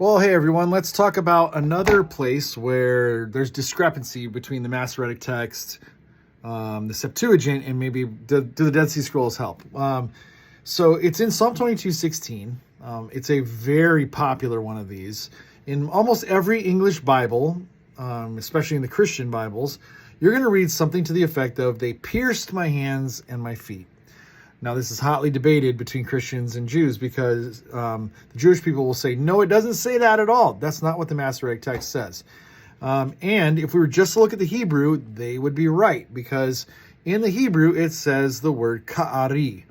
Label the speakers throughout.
Speaker 1: Well, hey everyone, let's talk about another place where there's discrepancy between the Masoretic text, the Septuagint, and maybe do the Dead Sea Scrolls help? So it's in Psalm 22:16. It's a very popular one of these. In almost every English Bible, especially in the Christian Bibles, you're going to read something to the effect of, "They pierced my hands and my feet." Now, this is hotly debated between Christians and Jews because the Jewish people will say, no, it doesn't say that at all. That's not what the Masoretic text says. And if we were just to look at the Hebrew, they would be right, because in the Hebrew, it says the word ka'ari,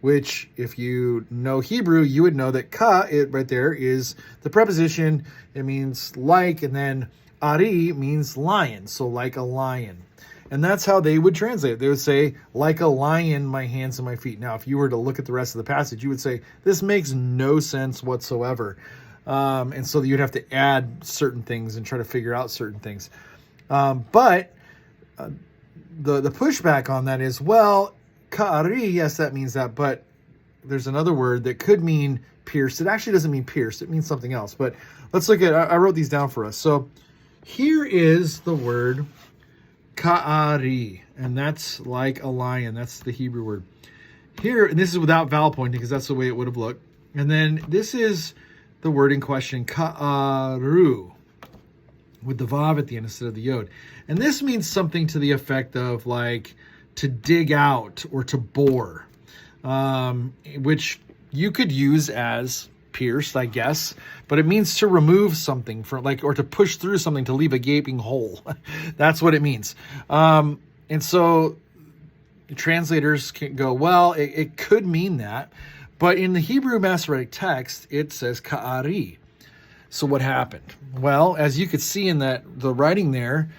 Speaker 1: which if you know Hebrew, you would know that ka, it right there, is the preposition. It means like, and then ari means lion, so like a lion. And that's how they would translate it. They would say, like a lion, my hands and my feet. Now, if you were to look at the rest of the passage, you would say, this makes no sense whatsoever. And so you'd have to add certain things and try to figure out certain things. But the pushback on that is, well, ka'ari, yes, that means that. But there's another word that could mean pierced. It actually doesn't mean pierced. It means something else. But let's look at, I wrote these down for us. So here is the word ka'ari, and that's like a lion. That's the Hebrew word. Here, and this is without vowel pointing because that's the way it would have looked. And then this is the word in question, ka'aru, with the vav at the end instead of the yod. And this means something to the effect of like to dig out or to bore, which you could use as pierced, I guess, but it means to remove something from, like, or to push through something to leave a gaping hole. That's what it means. And so translators can go, well, it could mean that, but in the Hebrew Masoretic text, it says ka'ari. So what happened? Well, as you could see in the writing there,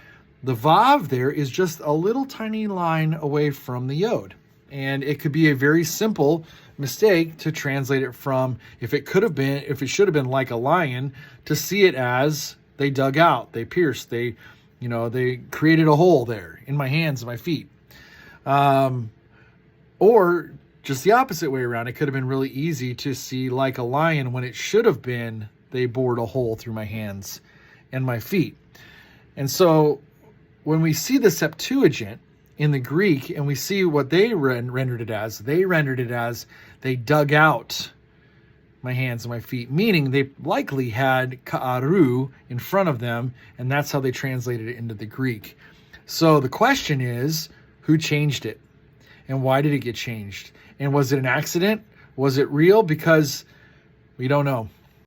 Speaker 1: the vav there is just a little tiny line away from the yod. And it could be a very simple mistake to translate it from, if it should have been like a lion, to see it as they dug out, they pierced, they created a hole there in my hands and my feet. Or just the opposite way around. It could have been really easy to see like a lion when it should have been they bored a hole through my hands and my feet. And so when we see the Septuagint in the Greek, and we see what they rendered it as. They rendered it as they dug out my hands and my feet, meaning they likely had ka'aru in front of them, and that's how they translated it into the Greek. So the question is, who changed it? And why did it get changed? And was it an accident? Was it real? Because we don't know.